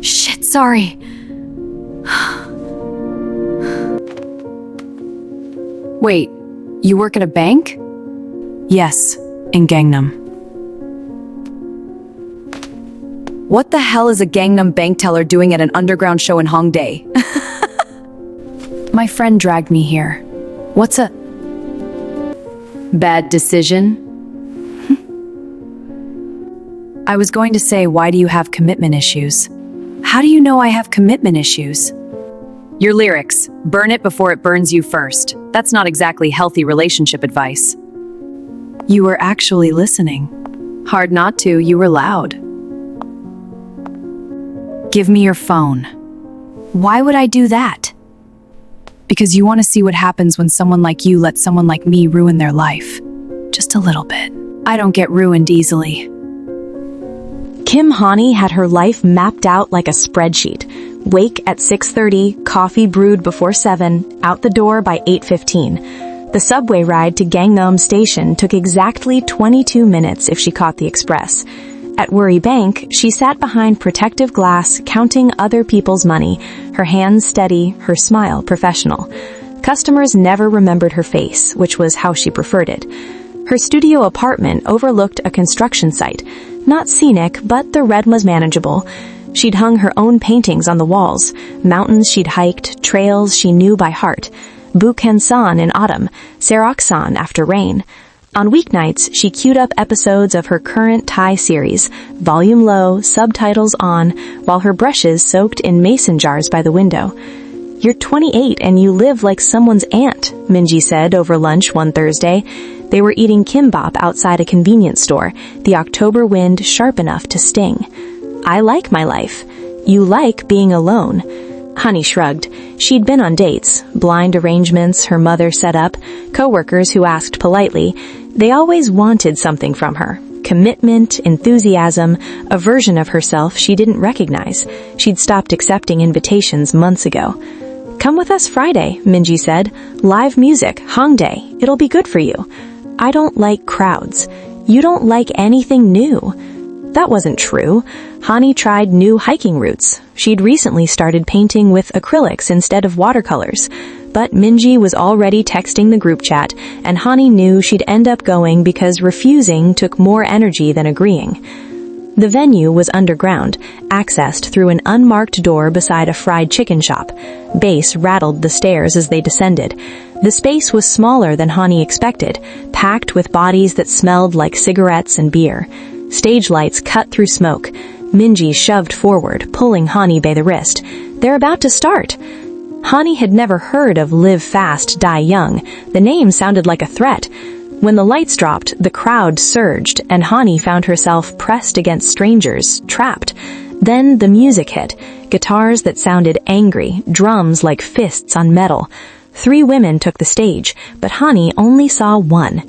Shit, sorry. Wait, you work at a bank? Yes, in Gangnam. What the hell is a Gangnam bank teller doing at an underground show in Hongdae? My friend dragged me here. What's a bad decision? I was going to say, why do you have commitment issues? How do you know I have commitment issues? Your lyrics. Burn it before it burns you first. That's not exactly healthy relationship advice. You were actually listening. Hard not to, you were loud. Give me your phone. Why would I do that? Because you want to see what happens when someone like you lets someone like me ruin their life. Just a little bit. I don't get ruined easily. Kim Hani had her life mapped out like a spreadsheet. Wake at 6:30, coffee brewed before 7, out the door by 8:15. The subway ride to Gangnam Station took exactly 22 minutes if she caught the express. At Worry Bank, she sat behind protective glass, counting other people's money, her hands steady, her smile professional. Customers never remembered her face, which was how she preferred it. Her studio apartment overlooked a construction site. Not scenic, but the rent was manageable. She'd hung her own paintings on the walls, mountains she'd hiked, trails she knew by heart. Bukhansan in autumn, Seraksan after rain. On weeknights, she queued up episodes of her current Thai series, volume low, subtitles on, while her brushes soaked in mason jars by the window. "You're 28 and you live like someone's aunt," Minji said over lunch one Thursday. They were eating kimbap outside a convenience store, the October wind sharp enough to sting. "I like my life. You like being alone." Hani shrugged. She'd been on dates, blind arrangements her mother set up, coworkers who asked politely. They always wanted something from her. Commitment, enthusiasm, a version of herself she didn't recognize. She'd stopped accepting invitations months ago. "Come with us Friday," Minji said. "Live music, Hongdae. It'll be good for you." "I don't like crowds." "You don't like anything new." That wasn't true. Hani tried new hiking routes. She'd recently started painting with acrylics instead of watercolors. But Minji was already texting the group chat, and Hani knew she'd end up going because refusing took more energy than agreeing. The venue was underground, accessed through an unmarked door beside a fried chicken shop. Bass rattled the stairs as they descended. The space was smaller than Hani expected, packed with bodies that smelled like cigarettes and beer. Stage lights cut through smoke. Minji shoved forward, pulling Hani by the wrist. "They're about to start." Hani had never heard of Live Fast, Die Young. The name sounded like a threat. When the lights dropped, the crowd surged, and Hani found herself pressed against strangers, trapped. Then the music hit. Guitars that sounded angry, drums like fists on metal. 3 women took the stage, but Hani only saw one.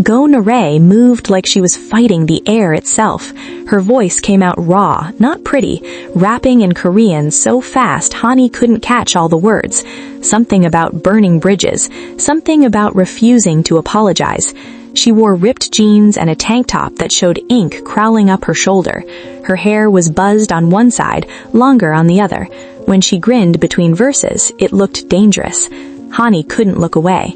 Go Narae moved like she was fighting the air itself. Her voice came out raw, not pretty, rapping in Korean so fast Hani couldn't catch all the words. Something about burning bridges, something about refusing to apologize. She wore ripped jeans and a tank top that showed ink crawling up her shoulder. Her hair was buzzed on one side, longer on the other. When she grinned between verses, it looked dangerous. Hani couldn't look away.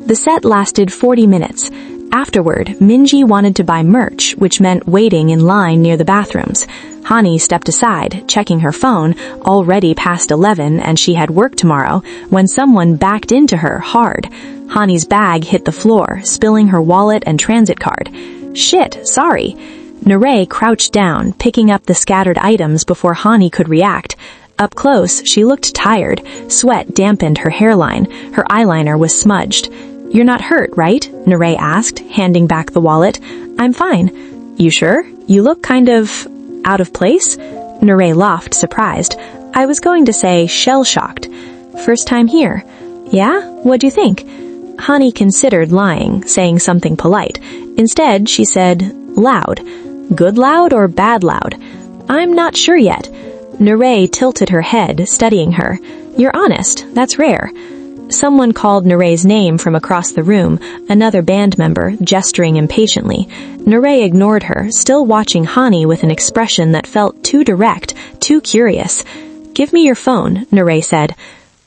The set lasted 40 minutes. Afterward, Minji wanted to buy merch, which meant waiting in line near the bathrooms. Hani stepped aside, checking her phone, already past 11 and she had work tomorrow, when someone backed into her hard. Hani's bag hit the floor, spilling her wallet and transit card. "Shit, sorry." Narae crouched down, picking up the scattered items before Hani could react. Up close, she looked tired. Sweat dampened her hairline. Her eyeliner was smudged. "You're not hurt, right?" Narae asked, handing back the wallet. "I'm fine." "You sure? You look kind of out of place?" Narae laughed, surprised. "I was going to say shell-shocked." "First time here." "Yeah? What'd you think?" Hani considered lying, saying something polite. Instead, she said, "Loud." "Good loud or bad loud?" "I'm not sure yet." Narae tilted her head, studying her. "You're honest. That's rare." Someone called Narae's name from across the room, another band member, gesturing impatiently. Narae ignored her, still watching Hani with an expression that felt too direct, too curious. "Give me your phone," Narae said.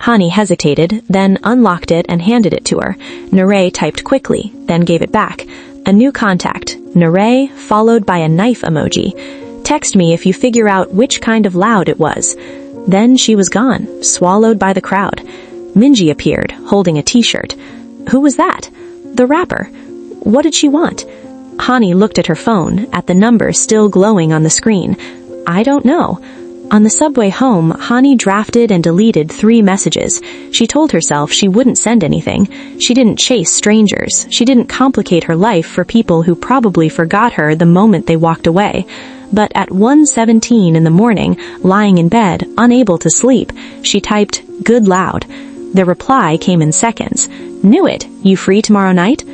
Hani hesitated, then unlocked it and handed it to her. Narae typed quickly, then gave it back. A new contact, Narae, followed by a knife emoji. "Text me if you figure out which kind of loud it was." Then she was gone, swallowed by the crowd. Minji appeared, holding a t-shirt. Who was that? The rapper. What did she want? Hani looked at her phone, at the number still glowing on the screen. I don't know. On the subway home, Hani drafted and deleted 3 messages. She told herself she wouldn't send anything. She didn't chase strangers. She didn't complicate her life for people who probably forgot her the moment they walked away. But at 1:17 in the morning, lying in bed, unable to sleep, she typed, "Good loud." The reply came in seconds. "Knew it. You free tomorrow night?"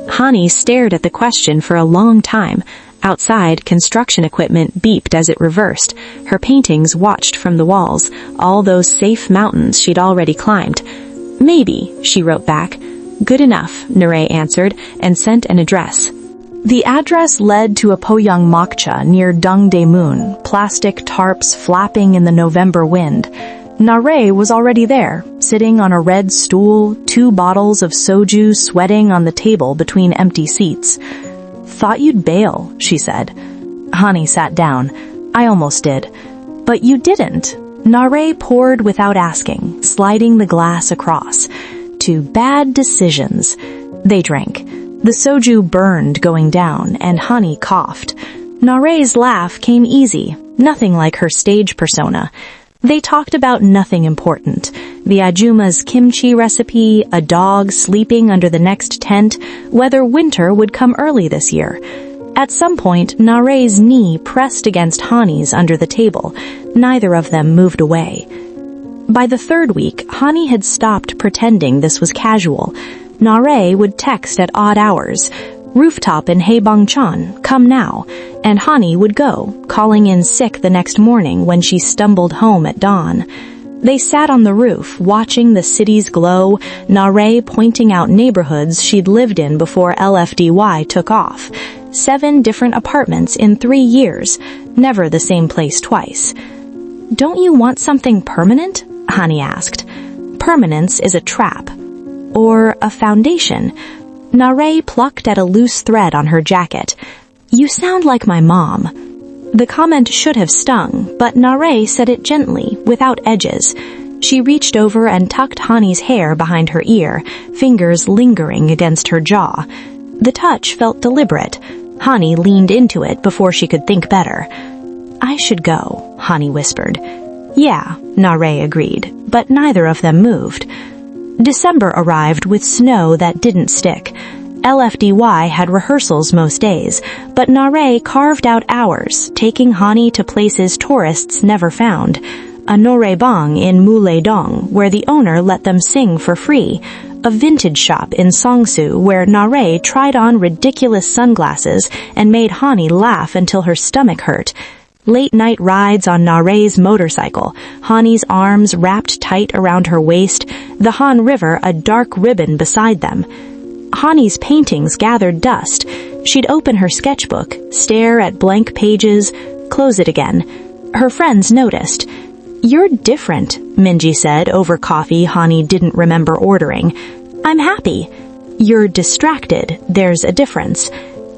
Hani stared at the question for a long time. Outside, construction equipment beeped as it reversed. Her paintings watched from the walls, all those safe mountains she'd already climbed. "Maybe," she wrote back. "Good enough," Narae answered, and sent an address. The address led to a poyangmakcha near Dongdaemun, plastic tarps flapping in the November wind. Narae was already there, sitting on a red stool, 2 bottles of soju sweating on the table between empty seats. "Thought you'd bail," she said. Hani sat down. "I almost did." "But you didn't." Narae poured without asking, sliding the glass across. "To bad decisions." They drank. The soju burned going down, and Hani coughed. Narae's laugh came easy, nothing like her stage persona. They talked about nothing important. The Ajuma's kimchi recipe, a dog sleeping under the next tent, whether winter would come early this year. At some point, Narae's knee pressed against Hani's under the table. Neither of them moved away. By the 3rd week, Hani had stopped pretending this was casual. Narae would text at odd hours. "Rooftop in Haebangchon, come now," and Hani would go, calling in sick the next morning when she stumbled home at dawn. They sat on the roof, watching the city's glow, Narae pointing out neighborhoods she'd lived in before LFDY took off. 7 different apartments in 3 years, never the same place twice. "Don't you want something permanent?" Hani asked. "Permanence is a trap." Or a foundation. Narae plucked at a loose thread on her jacket. "You sound like my mom." The comment should have stung, but Narae said it gently, without edges. She reached over and tucked Hani's hair behind her ear, fingers lingering against her jaw. The touch felt deliberate. Hani leaned into it before she could think better. "I should go," Hani whispered. "Yeah," Narae agreed, but neither of them moved. December arrived with snow that didn't stick. LFDY had rehearsals most days, but Narae carved out hours, taking Hani to places tourists never found. A noraebang in Muledong, where the owner let them sing for free. A vintage shop in Songsu, where Narae tried on ridiculous sunglasses and made Hani laugh until her stomach hurt. Late-night rides on Narae's motorcycle, Hani's arms wrapped tight around her waist, the Han River a dark ribbon beside them. Hani's paintings gathered dust. She'd open her sketchbook, stare at blank pages, close it again. Her friends noticed. "You're different," Minji said over coffee Hani didn't remember ordering. "I'm happy." "You're distracted. There's a difference."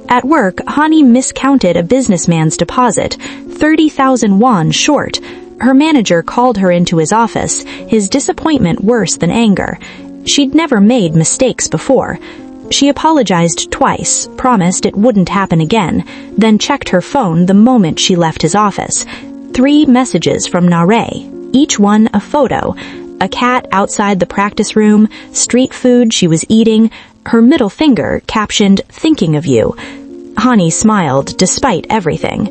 At work, Hani miscounted a businessman's deposit, 30,000 won short. Her manager called her into his office, his disappointment worse than anger. She'd never made mistakes before. She apologized twice, promised it wouldn't happen again, then checked her phone the moment she left his office. 3 messages from Narae, each one a photo. A cat outside the practice room, street food she was eating, her middle finger captioned, "Thinking of you." Hani smiled despite everything.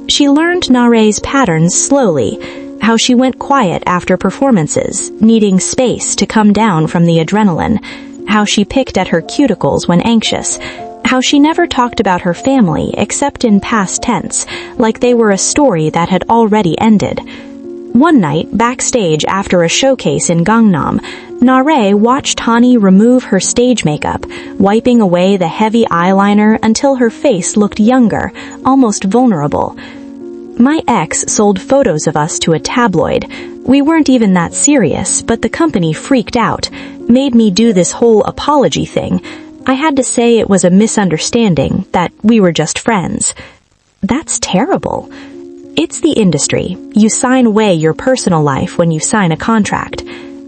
She learned Narae's patterns slowly, how she went quiet after performances, needing space to come down from the adrenaline, how she picked at her cuticles when anxious, how she never talked about her family except in past tense, like they were a story that had already ended. One night, backstage after a showcase in Gangnam, Narae watched Hani remove her stage makeup, wiping away the heavy eyeliner until her face looked younger, almost vulnerable. My ex sold photos of us to a tabloid. We weren't even that serious, but the company freaked out, made me do this whole apology thing. I had to say it was a misunderstanding, that we were just friends. That's terrible. It's the industry. You sign away your personal life when you sign a contract.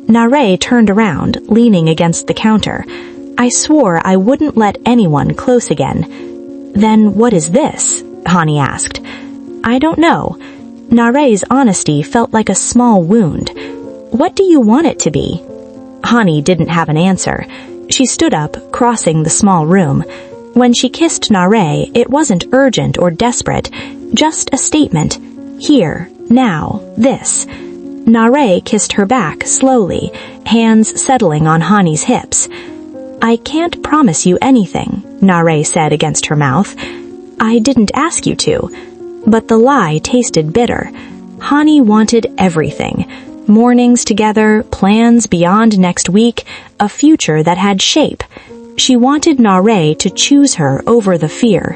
Narae turned around, leaning against the counter. I swore I wouldn't let anyone close again. Then what is this? Hani asked. I don't know. Narae's honesty felt like a small wound. What do you want it to be? Hani didn't have an answer. She stood up, crossing the small room. When she kissed Narae, it wasn't urgent or desperate, just a statement. Here, now, this. Narae kissed her back slowly, hands settling on Hani's hips. I can't promise you anything, Narae said against her mouth. I didn't ask you to. But the lie tasted bitter. Hani wanted everything. Mornings together, plans beyond next week, a future that had shape. She wanted Narae to choose her over the fear.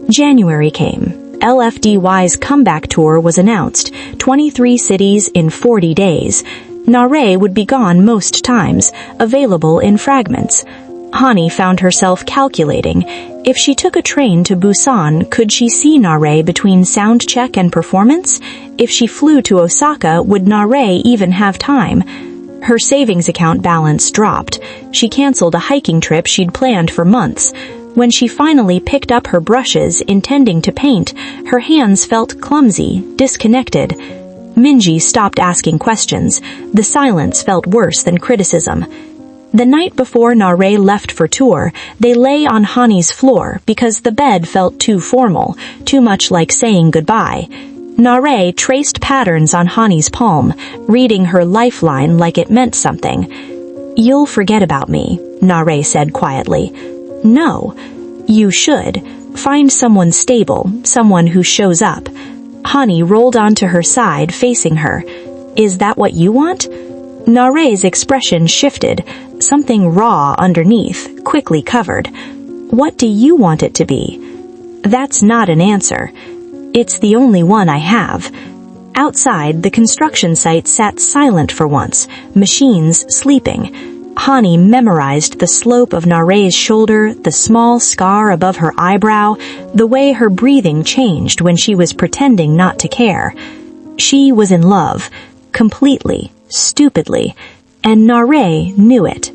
January came. LFDY's comeback tour was announced, 23 cities in 40 days. Narae would be gone most times, available in fragments. Hani found herself calculating. If she took a train to Busan, could she see Narae between sound check and performance? If she flew to Osaka, would Narae even have time? Her savings account balance dropped. She canceled a hiking trip she'd planned for months. When she finally picked up her brushes, intending to paint, her hands felt clumsy, disconnected. Minji stopped asking questions. The silence felt worse than criticism. The night before Narae left for tour, they lay on Hani's floor because the bed felt too formal, too much like saying goodbye. Narae traced patterns on Hani's palm, reading her lifeline like it meant something. You'll forget about me, Narae said quietly. No, you should. Find someone stable, someone who shows up. Hani rolled onto her side, facing her. Is that what you want? Narae's expression shifted, something raw underneath, quickly covered. What do you want it to be? That's not an answer. It's the only one I have. Outside, the construction site sat silent for once, machines sleeping. Hani memorized the slope of Narae's shoulder, the small scar above her eyebrow, the way her breathing changed when she was pretending not to care. She was in love, completely, stupidly, and Narae knew it.